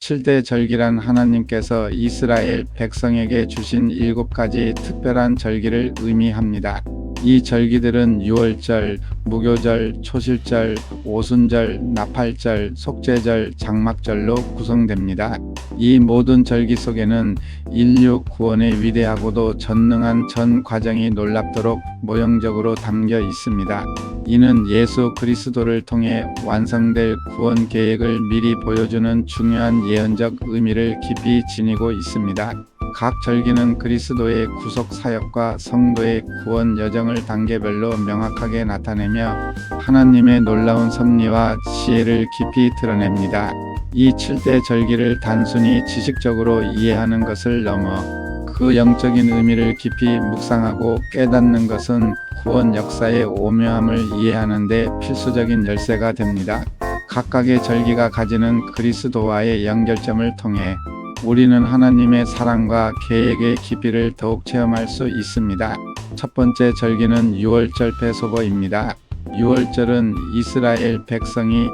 7대 절기란 하나님께서 이스라엘 백성에게 주신 7가지 특별한 절기를 의미합니다. 이 절기들은 유월절, 무교절, 초실절, 오순절, 나팔절, 속죄절, 장막절로 구성됩니다. 이 모든 절기 속에는 인류 구원의 위대하고도 전능한 전 과정이 놀랍도록 모형적으로 담겨 있습니다. 이는 예수 그리스도를 통해 완성될 구원 계획을 미리 보여주는 중요한 예언적 의미를 깊이 지니고 있습니다. 각 절기는 그리스도의 구속 사역과 성도의 구원 여정을 단계별로 명확하게 나타내며 하나님의 놀라운 섭리와 지혜를 깊이 드러냅니다. 이 7대 절기를 단순히 지식적으로 이해하는 것을 넘어 그 영적인 의미를 깊이 묵상하고 깨닫는 것은 구원 역사의 오묘함을 이해하는 데 필수적인 열쇠가 됩니다. 각각의 절기가 가지는 그리스도와의 연결점을 통해 우리는 하나님의 사랑과 계획의 깊이를 더욱 체험할 수 있습니다. 첫 번째 절기는 유월절 패소버입니다. 유월절은 이스라엘 백성이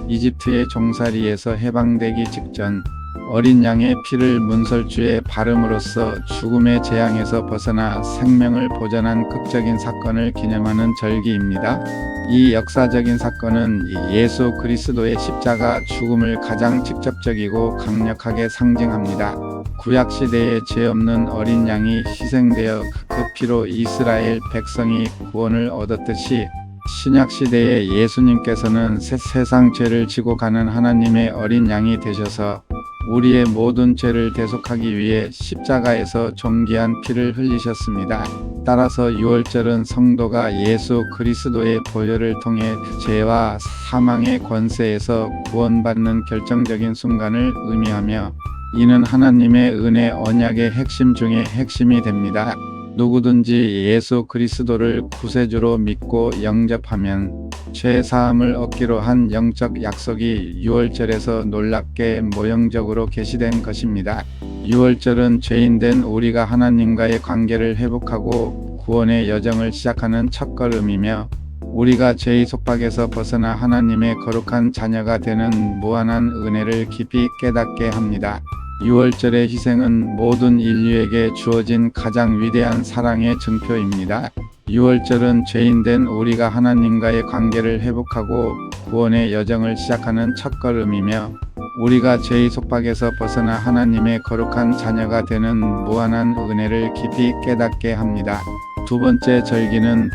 이집트의 종살이에서 해방되기 직전 어린 양의 피를 문설주에 바름으로써 죽음의 재앙에서 벗어나 생명을 보전한 극적인 사건을 기념하는 절기입니다. 이 역사적인 사건은 예수 그리스도의 십자가 죽음을 가장 직접적이고 강력하게 상징합니다. 구약시대에 죄 없는 어린 양이 희생되어 그 피로 이스라엘 백성이 구원을 얻었듯이 신약시대에 예수님께서는 세상 죄를 지고 가는 하나님의 어린 양이 되셔서 우리의 모든 죄를 대속하기 위해 십자가에서 존귀한 피를 흘리셨습니다. 따라서 유월절은 성도가 예수 그리스도의 보혈을 통해 죄와 사망의 권세에서 구원받는 결정적인 순간을 의미하며 이는 하나님의 은혜 언약의 핵심 중의 핵심이 됩니다. 누구든지 예수 그리스도를 구세주로 믿고 영접하면 죄 사함을 얻기로 한 영적 약속이 유월절에서 놀랍게 모형적으로 계시된 것입니다. 유월절은 죄인된 우리가 하나님과의 관계를 회복하고 구원의 여정을 시작하는 첫걸음이며 우리가 죄의 속박에서 벗어나 하나님의 거룩한 자녀가 되는 무한한 은혜를 깊이 깨닫게 합니다. 유월절의 희생은 모든 인류에게 주어진 가장 위대한 사랑의 증표입니다. 유월절은 죄인된 우리가 하나님과의 관계를 회복하고 구원의 여정을 시작하는 첫걸음이며 우리가 죄의 속박에서 벗어나 하나님의 거룩한 자녀가 되는 무한한 은혜를 깊이 깨닫게 합니다. 두 번째 절기는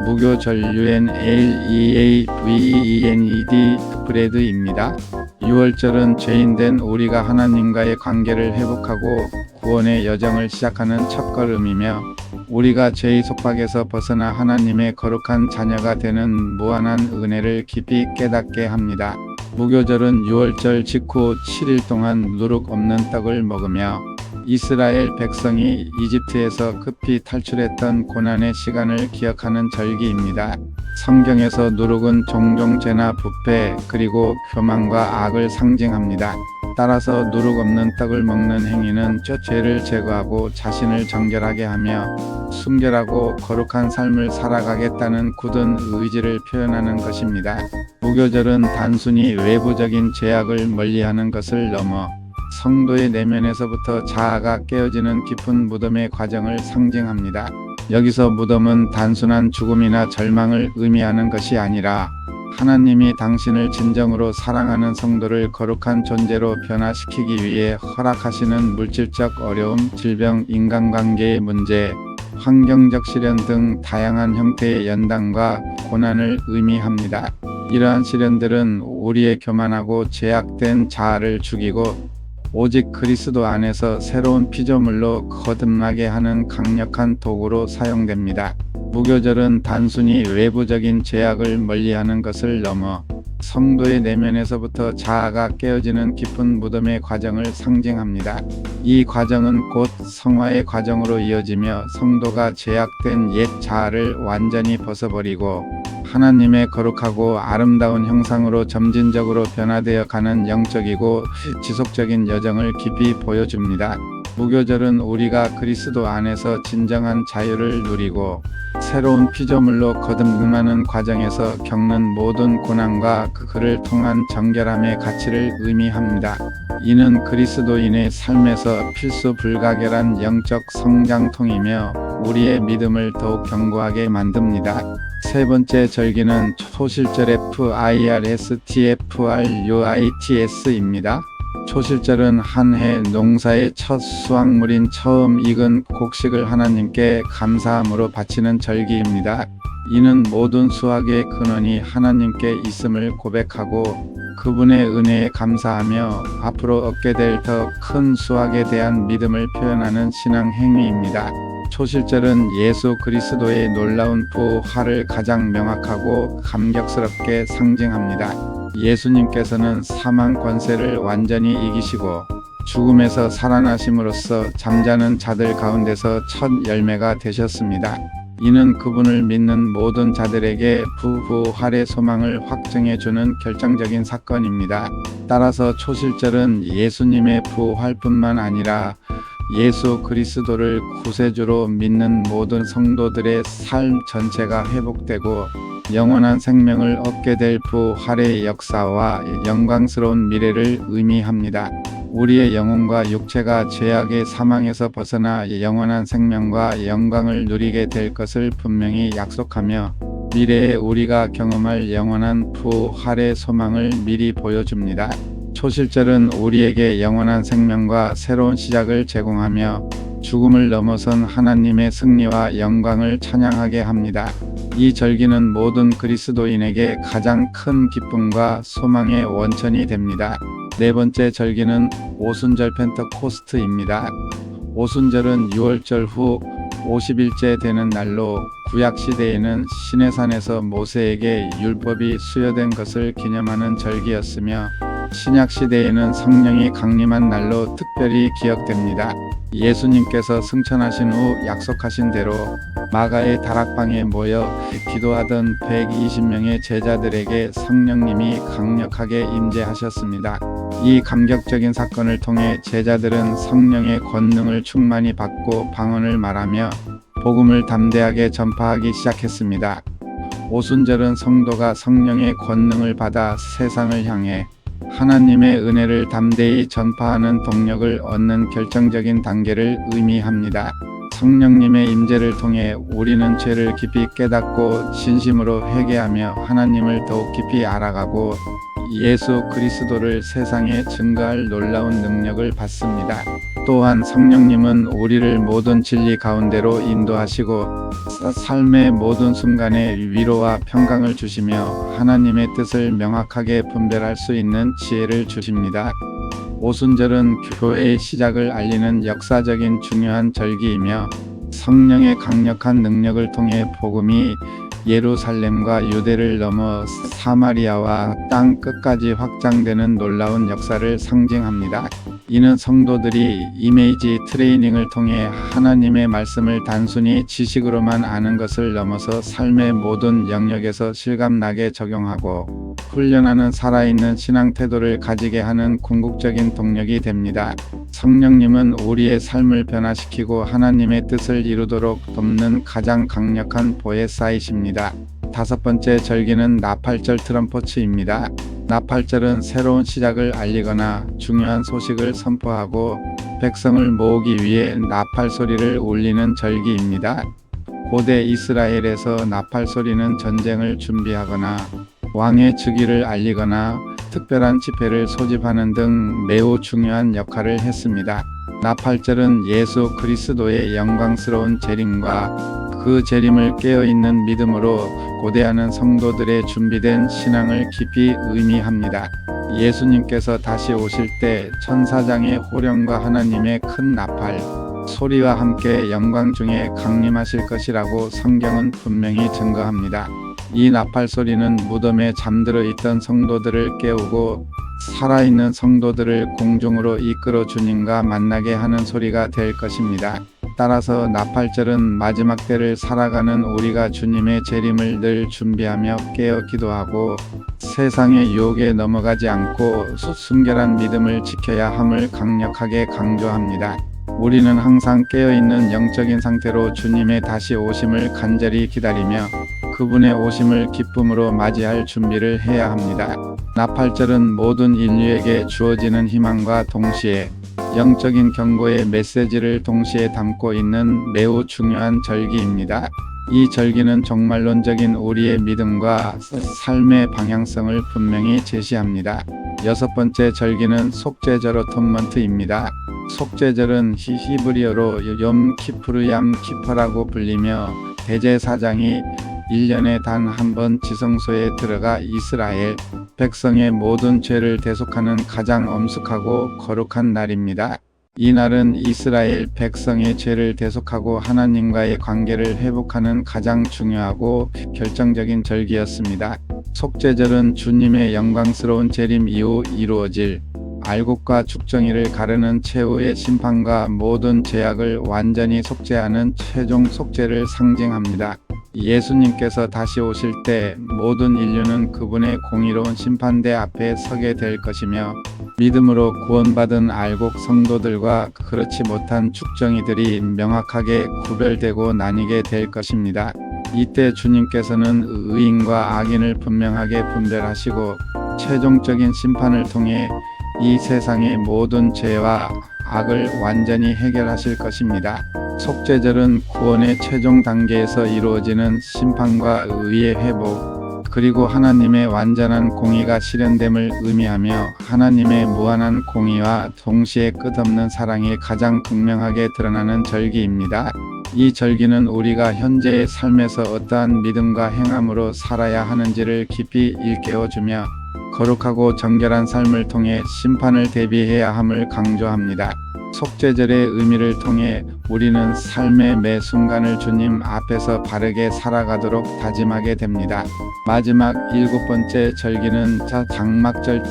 무교절 UNLEAVENED 브레드입니다. 유월절은 죄인된 우리가 하나님과의 관계를 회복하고 구원의 여정을 시작하는 첫걸음이며 우리가 죄의 속박에서 벗어나 하나님의 거룩한 자녀가 되는 무한한 은혜를 깊이 깨닫게 합니다. 무교절은 유월절 직후 7일 동안 누룩 없는 떡을 먹으며 이스라엘 백성이 이집트에서 급히 탈출했던 고난의 시간을 기억하는 절기입니다. 성경에서 누룩은 종종 죄나 부패 그리고 교만과 악을 상징합니다. 따라서 누룩 없는 떡을 먹는 행위는 죄를 제거하고 자신을 정결하게 하며 순결하고 거룩한 삶을 살아가겠다는 굳은 의지를 표현하는 것입니다. 무교절은 단순히 외부적인 죄악을 멀리하는 것을 넘어 성도의 내면에서부터 자아가 깨어지는 깊은 무덤의 과정을 상징합니다. 여기서 무덤은 단순한 죽음이나 절망을 의미하는 것이 아니라 하나님이 당신을 진정으로 사랑하는 성도를 거룩한 존재로 변화시키기 위해 허락하시는 물질적 어려움, 질병, 인간관계의 문제, 환경적 시련 등 다양한 형태의 연단과 고난을 의미합니다. 이러한 시련들은 우리의 교만하고 죄악된 자아를 죽이고 오직 그리스도 안에서 새로운 피조물로 거듭나게 하는 강력한 도구로 사용됩니다. 무교절은 단순히 외부적인 죄악을 멀리하는 것을 넘어 성도의 내면에서부터 자아가 깨어지는 깊은 무덤의 과정을 상징합니다. 이 과정은 곧 성화의 과정으로 이어지며 성도가 죄악된 옛 자아를 완전히 벗어버리고 하나님의 거룩하고 아름다운 형상으로 점진적으로 변화되어 가는 영적이고 지속적인 여정을 깊이 보여줍니다. 무교절은 우리가 그리스도 안에서 진정한 자유를 누리고 새로운 피조물로 거듭나는 과정에서 겪는 모든 고난과 그를 통한 정결함의 가치를 의미합니다. 이는 그리스도인의 삶에서 필수 불가결한 영적 성장통이며 우리의 믿음을 더욱 견고하게 만듭니다. 세 번째 절기는 초실절 FIRSTFRUITS입니다. 초실절은 한 해 농사의 첫 수확물인 처음 익은 곡식을 하나님께 감사함으로 바치는 절기입니다. 이는 모든 수확의 근원이 하나님께 있음을 고백하고 그분의 은혜에 감사하며 앞으로 얻게 될 더 큰 수확에 대한 믿음을 표현하는 신앙 행위입니다. 초실절은 예수 그리스도의 놀라운 부활을 가장 명확하고 감격스럽게 상징합니다. 예수님께서는 사망 권세를 완전히 이기시고 죽음에서 살아나심으로써 잠자는 자들 가운데서 첫 열매가 되셨습니다. 이는 그분을 믿는 모든 자들에게 부활의 소망을 확증해주는 결정적인 사건입니다. 따라서 초실절은 예수님의 부활뿐만 아니라 예수 그리스도를 구세주로 믿는 모든 성도들의 삶 전체가 회복되고 영원한 생명을 얻게 될 부활의 역사와 영광스러운 미래를 의미합니다. 우리의 영혼과 육체가 죄악의 사망에서 벗어나 영원한 생명과 영광을 누리게 될 것을 분명히 약속하며 미래에 우리가 경험할 영원한 부활의 소망을 미리 보여줍니다. 초실절은 우리에게 영원한 생명과 새로운 시작을 제공하며 죽음을 넘어선 하나님의 승리와 영광을 찬양하게 합니다. 이 절기는 모든 그리스도인에게 가장 큰 기쁨과 소망의 원천이 됩니다. 네 번째 절기는 오순절 펜테코스트입니다. 오순절은 유월절 후 50일째 되는 날로 구약시대에는 시내산에서 모세에게 율법이 수여된 것을 기념하는 절기였으며 신약시대에는 성령이 강림한 날로 특별히 기억됩니다. 예수님께서 승천하신 후 약속하신 대로 마가의 다락방에 모여 기도하던 120명의 제자들에게 성령님이 강력하게 임재하셨습니다. 이 감격적인 사건을 통해 제자들은 성령의 권능을 충만히 받고 방언을 말하며 복음을 담대하게 전파하기 시작했습니다. 오순절은 성도가 성령의 권능을 받아 세상을 향해 하나님의 은혜를 담대히 전파하는 동력을 얻는 결정적인 단계를 의미합니다. 성령님의 임재를 통해 우리는 죄를 깊이 깨닫고 진심으로 회개하며 하나님을 더욱 깊이 알아가고 예수 그리스도를 세상에 증거할 놀라운 능력을 받습니다. 또한 성령님은 우리를 모든 진리 가운데로 인도하시고 삶의 모든 순간에 위로와 평강을 주시며 하나님의 뜻을 명확하게 분별할 수 있는 지혜를 주십니다. 오순절은 교회의 시작을 알리는 역사적인 중요한 절기이며 성령의 강력한 능력을 통해 복음이 예루살렘과 유대를 넘어 사마리아와 땅 끝까지 확장되는 놀라운 역사를 상징합니다. 이는 성도들이 이미지 트레이닝을 통해 하나님의 말씀을 단순히 지식으로만 아는 것을 넘어서 삶의 모든 영역에서 실감나게 적용하고 훈련하는 살아있는 신앙 태도를 가지게 하는 궁극적인 동력이 됩니다. 성령님은 우리의 삶을 변화시키고 하나님의 뜻을 이루도록 돕는 가장 강력한 보혜사이십니다. 다섯 번째 절기는 나팔절 트럼포츠입니다. 나팔절은 새로운 시작을 알리거나 중요한 소식을 선포하고 백성을 모으기 위해 나팔 소리를 울리는 절기입니다. 고대 이스라엘에서 나팔 소리는 전쟁을 준비하거나 왕의 즉위를 알리거나 특별한 집회를 소집하는 등 매우 중요한 역할을 했습니다. 나팔절은 예수 그리스도의 영광스러운 재림과 그 재림을 깨어있는 믿음으로 고대하는 성도들의 준비된 신앙을 깊이 의미합니다. 예수님께서 다시 오실 때 천사장의 호령과 하나님의 큰 나팔 소리와 함께 영광 중에 강림하실 것이라고 성경은 분명히 증거합니다. 이 나팔 소리는 무덤에 잠들어 있던 성도들을 깨우고 살아있는 성도들을 공중으로 이끌어 주님과 만나게 하는 소리가 될 것입니다. 따라서 나팔절은 마지막 때를 살아가는 우리가 주님의 재림을 늘 준비하며 깨어 기도하고 세상의 유혹에 넘어가지 않고 순결한 믿음을 지켜야 함을 강력하게 강조합니다. 우리는 항상 깨어있는 영적인 상태로 주님의 다시 오심을 간절히 기다리며 그분의 오심을 기쁨으로 맞이할 준비를 해야 합니다. 나팔절은 모든 인류에게 주어지는 희망과 동시에 영적인 경고의 메시지를 동시에 담고 있는 매우 중요한 절기입니다. 이 절기는 종말론적인 우리의 믿음과 삶의 방향성을 분명히 제시합니다. 여섯 번째 절기는 속죄절 어톤먼트입니다. 속죄절은 히브리어로 염 키푸르 얌 키퍼라고 불리며 대제사장이 1년에 단 한 번 지성소에 들어가 이스라엘 백성의 모든 죄를 대속하는 가장 엄숙하고 거룩한 날입니다. 이 날은 이스라엘 백성의 죄를 대속하고 하나님과의 관계를 회복하는 가장 중요하고 결정적인 절기였습니다. 속죄절은 주님의 영광스러운 재림 이후 이루어질 알곡과 죽정이를 가르는 최후의 심판과 모든 죄악을 완전히 속죄하는 최종 속죄를 상징합니다. 예수님께서 다시 오실 때 모든 인류는 그분의 공의로운 심판대 앞에 서게 될 것이며 믿음으로 구원받은 알곡 성도들과 그렇지 못한 죽정이들이 명확하게 구별되고 나뉘게 될 것입니다. 이때 주님께서는 의인과 악인을 분명하게 분별하시고 최종적인 심판을 통해 이 세상의 모든 죄와 악을 완전히 해결하실 것입니다. 속죄절은 구원의 최종 단계에서 이루어지는 심판과 의의 회복, 그리고 하나님의 완전한 공의가 실현됨을 의미하며 하나님의 무한한 공의와 동시에 끝없는 사랑이 가장 극명하게 드러나는 절기입니다. 이 절기는 우리가 현재의 삶에서 어떠한 믿음과 행함으로 살아야 하는지를 깊이 일깨워주며 거룩하고 정결한 삶을 통해 심판을 대비해야 함을 강조합니다. 속죄절의 의미를 통해 우리는 삶의 매 순간을 주님 앞에서 바르게 살아가도록 다짐하게 됩니다. 마지막 일곱 번째 절기는 장막절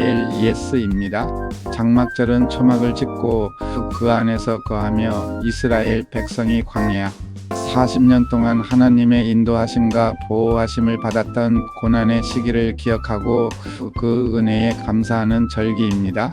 TABERNACLES입니다. 장막절은 초막을 짓고 그 안에서 거하며 이스라엘 백성이 광야 40년 동안 하나님의 인도하심과 보호하심을 받았던 고난의 시기를 기억하고 그 은혜에 감사하는 절기입니다.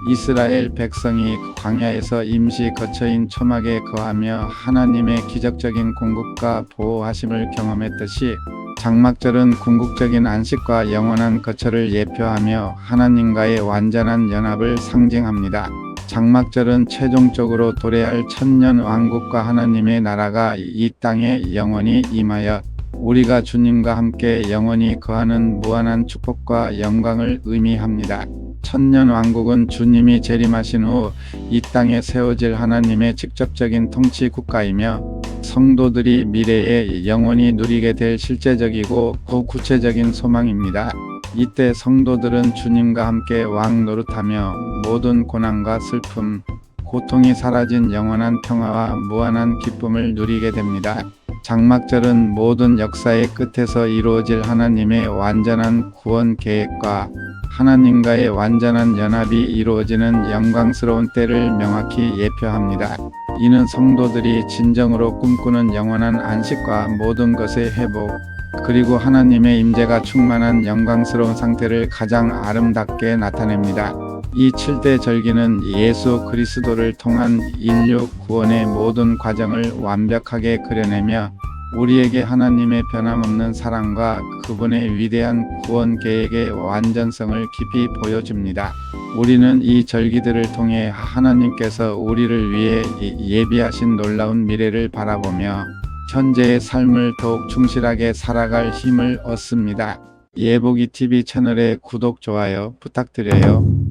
이스라엘 백성이 광야에서 임시 거처인 초막에 거하며 하나님의 기적적인 공급과 보호하심을 경험했듯이 장막절은 궁극적인 안식과 영원한 거처를 예표하며 하나님과의 완전한 연합을 상징합니다. 장막절은 최종적으로 도래할 천년 왕국과 하나님의 나라가 이 땅에 영원히 임하여 우리가 주님과 함께 영원히 거하는 무한한 축복과 영광을 의미합니다. 천년 왕국은 주님이 재림하신 후 이 땅에 세워질 하나님의 직접적인 통치 국가이며 성도들이 미래에 영원히 누리게 될 실제적이고 구체적인 소망입니다. 이때 성도들은 주님과 함께 왕 노릇하며 모든 고난과 슬픔, 고통이 사라진 영원한 평화와 무한한 기쁨을 누리게 됩니다. 장막절은 모든 역사의 끝에서 이루어질 하나님의 완전한 구원 계획과 하나님과의 완전한 연합이 이루어지는 영광스러운 때를 명확히 예표합니다. 이는 성도들이 진정으로 꿈꾸는 영원한 안식과 모든 것의 회복, 그리고 하나님의 임재가 충만한 영광스러운 상태를 가장 아름답게 나타냅니다. 이 7대 절기는 예수 그리스도를 통한 인류 구원의 모든 과정을 완벽하게 그려내며 우리에게 하나님의 변함없는 사랑과 그분의 위대한 구원 계획의 완전성을 깊이 보여줍니다. 우리는 이 절기들을 통해 하나님께서 우리를 위해 예비하신 놀라운 미래를 바라보며 현재의 삶을 더욱 충실하게 살아갈 힘을 얻습니다. 예복이 TV 채널의 구독, 좋아요 부탁드려요.